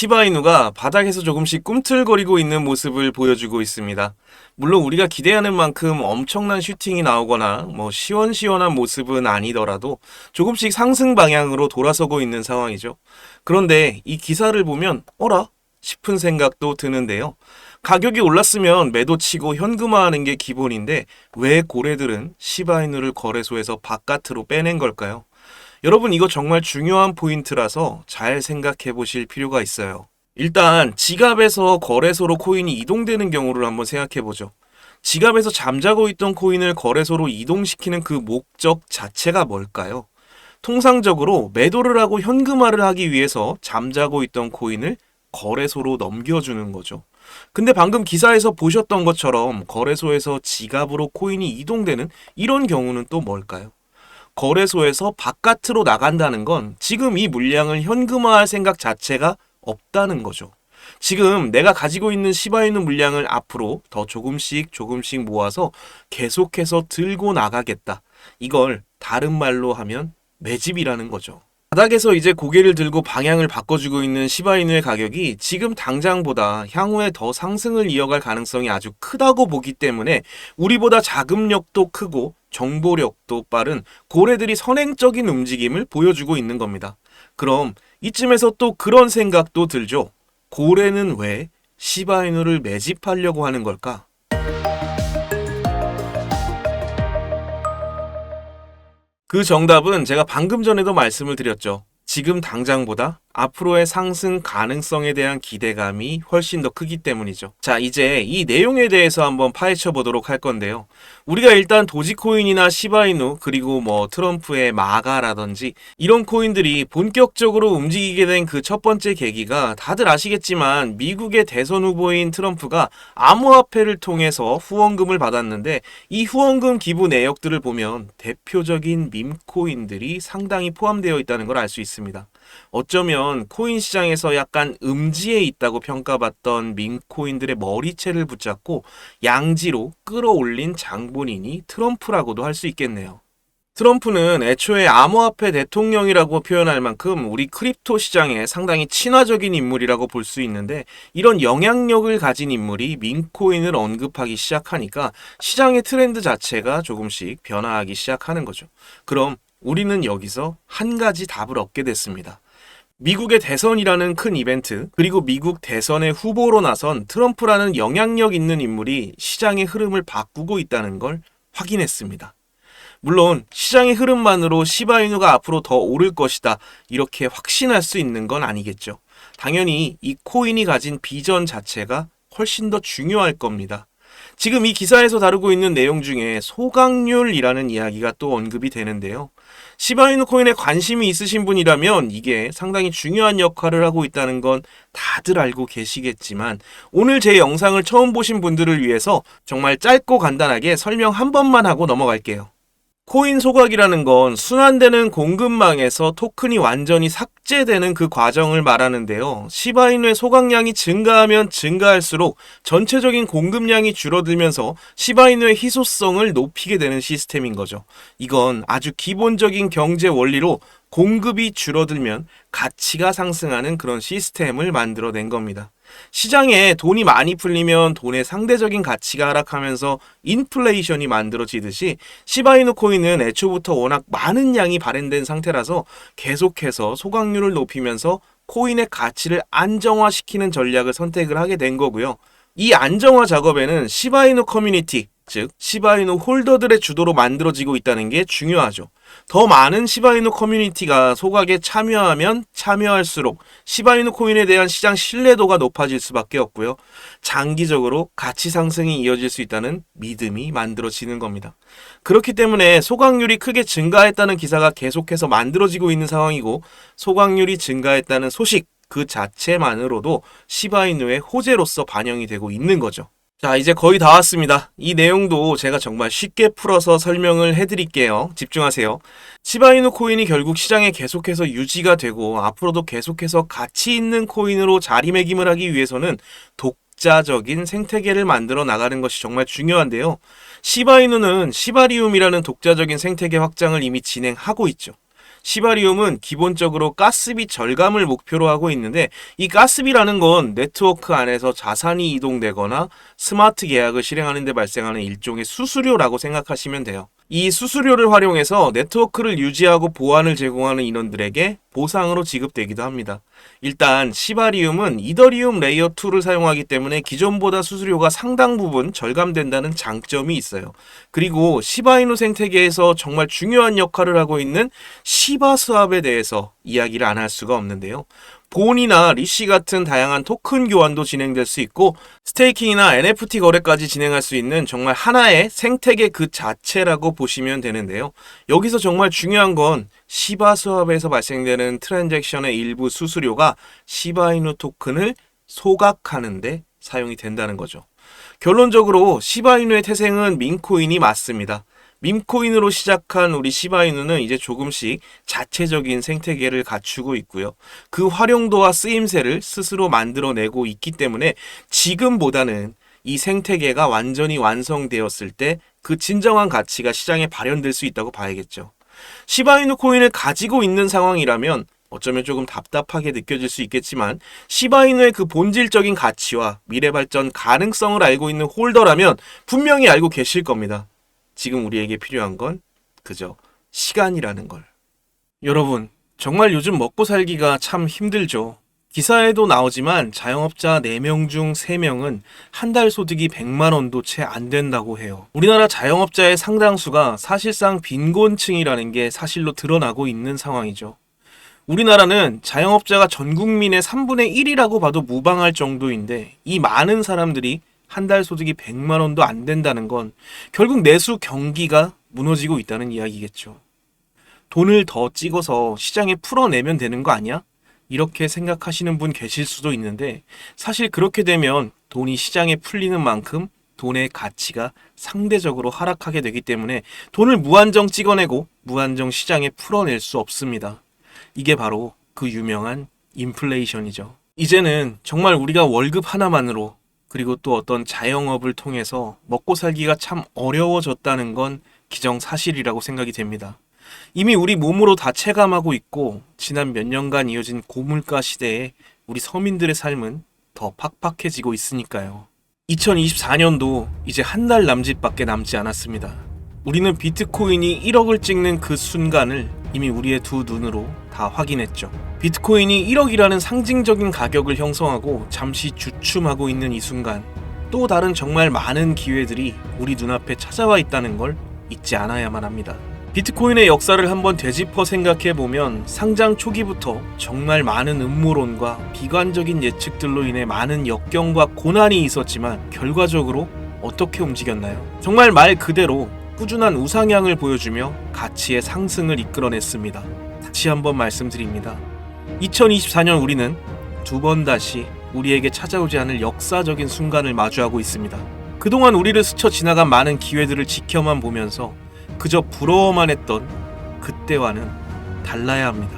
시바이누가 바닥에서 조금씩 꿈틀거리고 있는 모습을 보여주고 있습니다. 물론 우리가 기대하는 만큼 엄청난 슈팅이 나오거나 시원시원한 모습은 아니더라도 조금씩 상승 방향으로 돌아서고 있는 상황이죠. 그런데 이 기사를 보면 어라? 싶은 생각도 드는데요. 가격이 올랐으면 매도치고 현금화하는 게 기본인데 왜 고래들은 시바이누를 거래소에서 바깥으로 빼낸 걸까요? 여러분, 이거 정말 중요한 포인트라서 잘 생각해 보실 필요가 있어요. 일단 지갑에서 거래소로 코인이 이동되는 경우를 한번 생각해 보죠. 지갑에서 잠자고 있던 코인을 거래소로 이동시키는 그 목적 자체가 뭘까요? 통상적으로 매도를 하고 현금화를 하기 위해서 잠자고 있던 코인을 거래소로 넘겨주는 거죠. 근데 방금 기사에서 보셨던 것처럼 거래소에서 지갑으로 코인이 이동되는 이런 경우는 또 뭘까요? 거래소에서 바깥으로 나간다는 건 지금 이 물량을 현금화할 생각 자체가 없다는 거죠. 지금 내가 가지고 있는 시바이누 물량을 앞으로 더 조금씩 모아서 계속해서 들고 나가겠다. 이걸 다른 말로 하면 매집이라는 거죠. 바닥에서 이제 고개를 들고 방향을 바꿔주고 있는 시바이누의 가격이 지금 당장보다 향후에 더 상승을 이어갈 가능성이 아주 크다고 보기 때문에 우리보다 자금력도 크고 정보력도 빠른 고래들이 선행적인 움직임을 보여주고 있는 겁니다. 그럼 이쯤에서 또 그런 생각도 들죠. 고래는 왜 시바이누를 매집하려고 하는 걸까? 그 정답은 제가 방금 전에도 말씀을 드렸죠. 지금 당장보다 앞으로의 상승 가능성에 대한 기대감이 훨씬 더 크기 때문이죠. 자, 이제 이 내용에 대해서 한번 파헤쳐 보도록 할 건데요. 우리가 일단 도지코인이나 시바이누 그리고 트럼프의 마가라든지 이런 코인들이 본격적으로 움직이게 된 그 첫 번째 계기가 다들 아시겠지만 미국의 대선 후보인 트럼프가 암호화폐를 통해서 후원금을 받았는데 이 후원금 기부 내역들을 보면 대표적인 밈코인들이 상당히 포함되어 있다는 걸 알 수 있습니다. 어쩌면 코인 시장에서 약간 음지에 있다고 평가받던 밈코인들의 머리채를 붙잡고 양지로 끌어올린 장본인이 트럼프라고도 할 수 있겠네요. 트럼프는 애초에 암호화폐 대통령이라고 표현할 만큼 우리 크립토 시장에 상당히 친화적인 인물이라고 볼 수 있는데 이런 영향력을 가진 인물이 밈코인을 언급하기 시작하니까 시장의 트렌드 자체가 조금씩 변화하기 시작하는 거죠. 그럼 우리는 여기서 한 가지 답을 얻게 됐습니다. 미국의 대선이라는 큰 이벤트, 그리고 미국 대선의 후보로 나선 트럼프라는 영향력 있는 인물이 시장의 흐름을 바꾸고 있다는 걸 확인했습니다. 물론 시장의 흐름만으로 시바이누가 앞으로 더 오를 것이다 이렇게 확신할 수 있는 건 아니겠죠. 당연히 이 코인이 가진 비전 자체가 훨씬 더 중요할 겁니다. 지금 이 기사에서 다루고 있는 내용 중에 소각률이라는 이야기가 또 언급이 되는데요. 시바이누 코인에 관심이 있으신 분이라면 이게 상당히 중요한 역할을 하고 있다는 건 다들 알고 계시겠지만 오늘 제 영상을 처음 보신 분들을 위해서 정말 짧고 간단하게 설명 한 번만 하고 넘어갈게요. 코인 소각이라는 건 순환되는 공급망에서 토큰이 완전히 삭제되는 그 과정을 말하는데요. 시바이누의 소각량이 증가하면 증가할수록 전체적인 공급량이 줄어들면서 시바이누의 희소성을 높이게 되는 시스템인 거죠. 이건 아주 기본적인 경제 원리로 공급이 줄어들면 가치가 상승하는 그런 시스템을 만들어낸 겁니다. 시장에 돈이 많이 풀리면 돈의 상대적인 가치가 하락하면서 인플레이션이 만들어지듯이 시바이누 코인은 애초부터 워낙 많은 양이 발행된 상태라서 계속해서 소각률을 높이면서 코인의 가치를 안정화시키는 전략을 선택을 하게 된 거고요. 이 안정화 작업에는 시바이누 커뮤니티, 즉 시바이누 홀더들의 주도로 만들어지고 있다는 게 중요하죠. 더 많은 시바이누 커뮤니티가 소각에 참여하면 참여할수록 시바이누 코인에 대한 시장 신뢰도가 높아질 수밖에 없고요. 장기적으로 가치 상승이 이어질 수 있다는 믿음이 만들어지는 겁니다. 그렇기 때문에 소각률이 크게 증가했다는 기사가 계속해서 만들어지고 있는 상황이고 소각률이 증가했다는 소식 그 자체만으로도 시바이누의 호재로서 반영이 되고 있는 거죠. 자, 이제 거의 다 왔습니다. 이 내용도 제가 정말 쉽게 풀어서 설명을 해드릴게요. 집중하세요. 시바이누 코인이 결국 시장에 계속해서 유지가 되고 앞으로도 계속해서 가치 있는 코인으로 자리매김을 하기 위해서는 독자적인 생태계를 만들어 나가는 것이 정말 중요한데요. 시바이누는 시바리움이라는 독자적인 생태계 확장을 이미 진행하고 있죠. 시바리움은 기본적으로 가스비 절감을 목표로 하고 있는데, 이 가스비라는 건 네트워크 안에서 자산이 이동되거나 스마트 계약을 실행하는 데 발생하는 일종의 수수료라고 생각하시면 돼요. 이 수수료를 활용해서 네트워크를 유지하고 보안을 제공하는 인원들에게 보상으로 지급되기도 합니다. 일단 시바리움은 이더리움 레이어 2를 사용하기 때문에 기존보다 수수료가 상당 부분 절감된다는 장점이 있어요. 그리고 시바이누 생태계에서 정말 중요한 역할을 하고 있는 시바 스왑에 대해서 이야기를 안 할 수가 없는데요. 본이나 리시 같은 다양한 토큰 교환도 진행될 수 있고, 스테이킹이나 NFT 거래까지 진행할 수 있는 정말 하나의 생태계 그 자체라고 보시면 되는데요. 여기서 정말 중요한 건 시바 스왑에서 발생되는 트랜잭션의 일부 수수료가 시바이누 토큰을 소각하는데 사용이 된다는 거죠. 결론적으로 시바이누의 태생은 밈코인이 맞습니다. 밈코인으로 시작한 우리 시바이누는 이제 조금씩 자체적인 생태계를 갖추고 있고요. 그 활용도와 쓰임새를 스스로 만들어내고 있기 때문에 지금보다는 이 생태계가 완전히 완성되었을 때 그 진정한 가치가 시장에 발현될 수 있다고 봐야겠죠. 시바이누 코인을 가지고 있는 상황이라면 어쩌면 조금 답답하게 느껴질 수 있겠지만, 시바이누의 그 본질적인 가치와 미래 발전 가능성을 알고 있는 홀더라면 분명히 알고 계실 겁니다. 지금 우리에게 필요한 건 그저 시간이라는 걸. 여러분, 정말 요즘 먹고 살기가 참 힘들죠. 기사에도 나오지만 자영업자 4명 중 3명은 한 달 소득이 100만 원도 채 안 된다고 해요. 우리나라 자영업자의 상당수가 사실상 빈곤층이라는 게 사실로 드러나고 있는 상황이죠. 우리나라는 자영업자가 전 국민의 3분의 1이라고 봐도 무방할 정도인데, 이 많은 사람들이 한 달 소득이 100만 원도 안 된다는 건 결국 내수 경기가 무너지고 있다는 이야기겠죠. 돈을 더 찍어서 시장에 풀어내면 되는 거 아니야? 이렇게 생각하시는 분 계실 수도 있는데, 사실 그렇게 되면 돈이 시장에 풀리는 만큼 돈의 가치가 상대적으로 하락하게 되기 때문에 돈을 무한정 찍어내고 무한정 시장에 풀어낼 수 없습니다. 이게 바로 그 유명한 인플레이션이죠. 이제는 정말 우리가 월급 하나만으로, 그리고 또 어떤 자영업을 통해서 먹고 살기가 참 어려워졌다는 건 기정사실이라고 생각이 됩니다. 이미 우리 몸으로 다 체감하고 있고, 지난 몇 년간 이어진 고물가 시대에 우리 서민들의 삶은 더 팍팍해지고 있으니까요. 2024년도 이제 한 달 남짓밖에 남지 않았습니다. 우리는 비트코인이 1억을 찍는 그 순간을 이미 우리의 두 눈으로 다 확인했죠. 비트코인이 1억이라는 상징적인 가격을 형성하고 잠시 주춤하고 있는 이 순간, 또 다른 정말 많은 기회들이 우리 눈앞에 찾아와 있다는 걸 잊지 않아야만 합니다. 비트코인의 역사를 한번 되짚어 생각해보면 상장 초기부터 정말 많은 음모론과 비관적인 예측들로 인해 많은 역경과 고난이 있었지만, 결과적으로 어떻게 움직였나요? 정말 말 그대로 꾸준한 우상향을 보여주며 가치의 상승을 이끌어냈습니다. 다시 한번 말씀드립니다. 2024년 우리는 두 번 다시 우리에게 찾아오지 않을 역사적인 순간을 마주하고 있습니다. 그동안 우리를 스쳐 지나간 많은 기회들을 지켜만 보면서 그저 부러워만 했던 그때와는 달라야 합니다.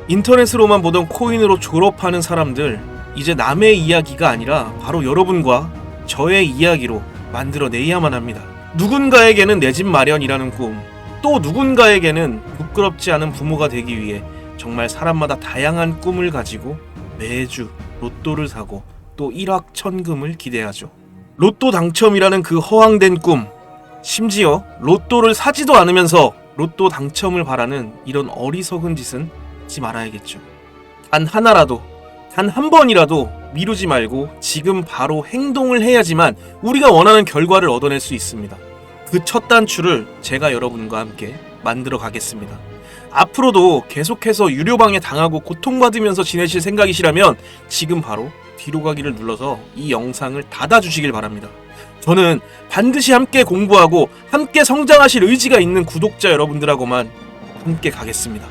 인터넷으로만 보던 코인으로 졸업하는 사람들, 이제 남의 이야기가 아니라 바로 여러분과 저의 이야기로 만들어내야만 합니다. 누군가에게는 내 집 마련이라는 꿈, 또 누군가에게는 부끄럽지 않은 부모가 되기 위해 정말 사람마다 다양한 꿈을 가지고 매주 로또를 사고 또 일확천금을 기대하죠. 로또 당첨이라는 그 허황된 꿈, 심지어 로또를 사지도 않으면서 로또 당첨을 바라는 이런 어리석은 짓은 하지 말아야겠죠. 단 하나라도, 단 한 번이라도 미루지 말고 지금 바로 행동을 해야지만 우리가 원하는 결과를 얻어낼 수 있습니다. 그 첫 단추를 제가 여러분과 함께 만들어 가겠습니다. 앞으로도 계속해서 유료방해 당하고 고통받으면서 지내실 생각이시라면 지금 바로 뒤로 가기를 눌러서 이 영상을 닫아주시길 바랍니다. 저는 반드시 함께 공부하고 함께 성장하실 의지가 있는 구독자 여러분들하고만 함께 가겠습니다.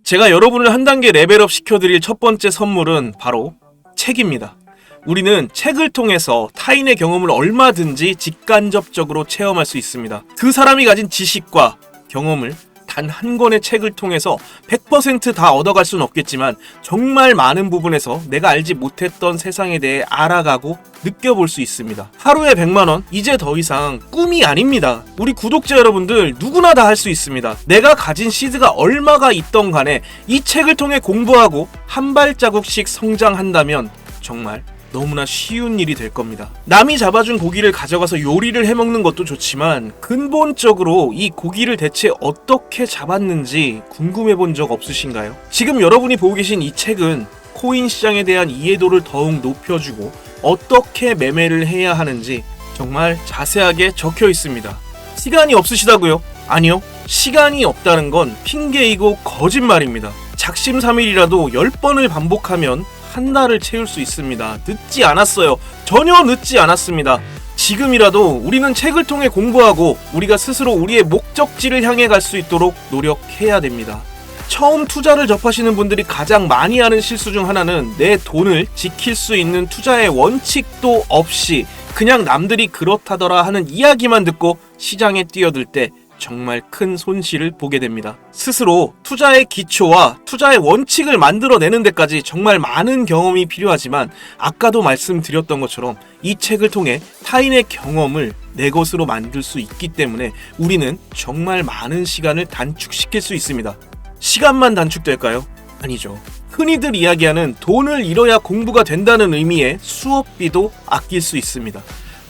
제가 여러분을 한 단계 레벨업 시켜드릴 첫 번째 선물은 바로 책입니다. 우리는 책을 통해서 타인의 경험을 얼마든지 직간접적으로 체험할 수 있습니다. 그 사람이 가진 지식과 경험을 단 한 권의 책을 통해서 100% 다 얻어갈 수는 없겠지만 정말 많은 부분에서 내가 알지 못했던 세상에 대해 알아가고 느껴볼 수 있습니다. 하루에 100만원, 이제 더 이상 꿈이 아닙니다. 우리 구독자 여러분들 누구나 다 할 수 있습니다. 내가 가진 시드가 얼마가 있던 간에 이 책을 통해 공부하고 한 발자국씩 성장한다면 정말 너무나 쉬운 일이 될 겁니다. 남이 잡아준 고기를 가져가서 요리를 해먹는 것도 좋지만 근본적으로 이 고기를 대체 어떻게 잡았는지 궁금해 본 적 없으신가요? 지금 여러분이 보고 계신 이 책은 코인 시장에 대한 이해도를 더욱 높여주고 어떻게 매매를 해야 하는지 정말 자세하게 적혀 있습니다. 시간이 없으시다고요? 아니요. 시간이 없다는 건 핑계이고 거짓말입니다. 작심삼일이라도 10번을 반복하면 한 달을 채울 수 있습니다. 늦지 않았어요. 전혀 늦지 않았습니다. 지금이라도 우리는 책을 통해 공부하고 우리가 스스로 우리의 목적지를 향해 갈 수 있도록 노력해야 됩니다. 처음 투자를 접하시는 분들이 가장 많이 하는 실수 중 하나는 내 돈을 지킬 수 있는 투자의 원칙도 없이 그냥 남들이 그렇다더라 하는 이야기만 듣고 시장에 뛰어들 때 정말 큰 손실을 보게 됩니다. 스스로 투자의 기초와 투자의 원칙을 만들어내는 데까지 정말 많은 경험이 필요하지만 아까도 말씀드렸던 것처럼 이 책을 통해 타인의 경험을 내 것으로 만들 수 있기 때문에 우리는 정말 많은 시간을 단축시킬 수 있습니다. 시간만 단축될까요? 아니죠. 흔히들 이야기하는 돈을 잃어야 공부가 된다는 의미의 수업비도 아낄 수 있습니다.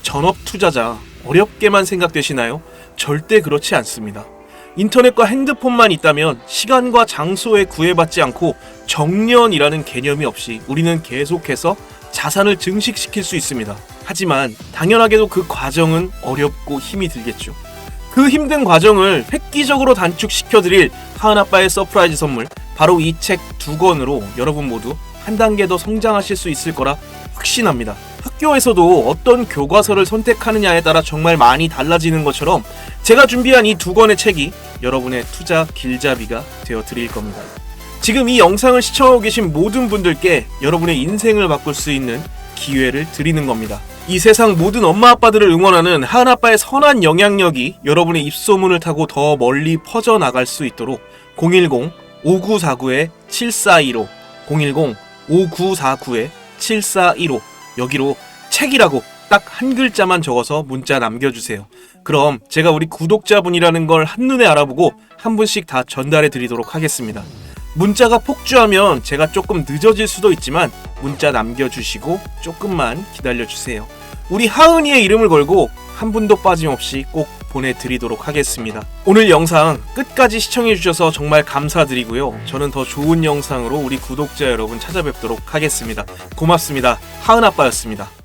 전업 투자자 어렵게만 생각되시나요? 절대 그렇지 않습니다. 인터넷과 핸드폰만 있다면 시간과 장소에 구애받지 않고 정년이라는 개념이 없이 우리는 계속해서 자산을 증식시킬 수 있습니다. 하지만 당연하게도 그 과정은 어렵고 힘이 들겠죠. 그 힘든 과정을 획기적으로 단축시켜드릴 하은아빠의 서프라이즈 선물, 바로 이 책 2권으로 여러분 모두 한 단계 더 성장하실 수 있을 거라 확신합니다. 학교에서도 어떤 교과서를 선택하느냐에 따라 정말 많이 달라지는 것처럼 제가 준비한 이 2권의 책이 여러분의 투자 길잡이가 되어 드릴 겁니다. 지금 이 영상을 시청하고 계신 모든 분들께 여러분의 인생을 바꿀 수 있는 기회를 드리는 겁니다. 이 세상 모든 엄마 아빠들을 응원하는 하은아빠의 선한 영향력이 여러분의 입소문을 타고 더 멀리 퍼져나갈 수 있도록 010-5949-7415 010-5949-7415 여기로 책이라고 딱 한 글자만 적어서 문자 남겨주세요. 그럼 제가 우리 구독자분이라는 걸 한눈에 알아보고 한 분씩 다 전달해 드리도록 하겠습니다. 문자가 폭주하면 제가 조금 늦어질 수도 있지만 문자 남겨주시고 조금만 기다려주세요. 우리 하은이의 이름을 걸고 한 분도 빠짐없이 꼭 보내드리도록 하겠습니다. 오늘 영상 끝까지 시청해주셔서 정말 감사드리고요. 저는 더 좋은 영상으로 우리 구독자 여러분 찾아뵙도록 하겠습니다. 고맙습니다. 하은아빠였습니다.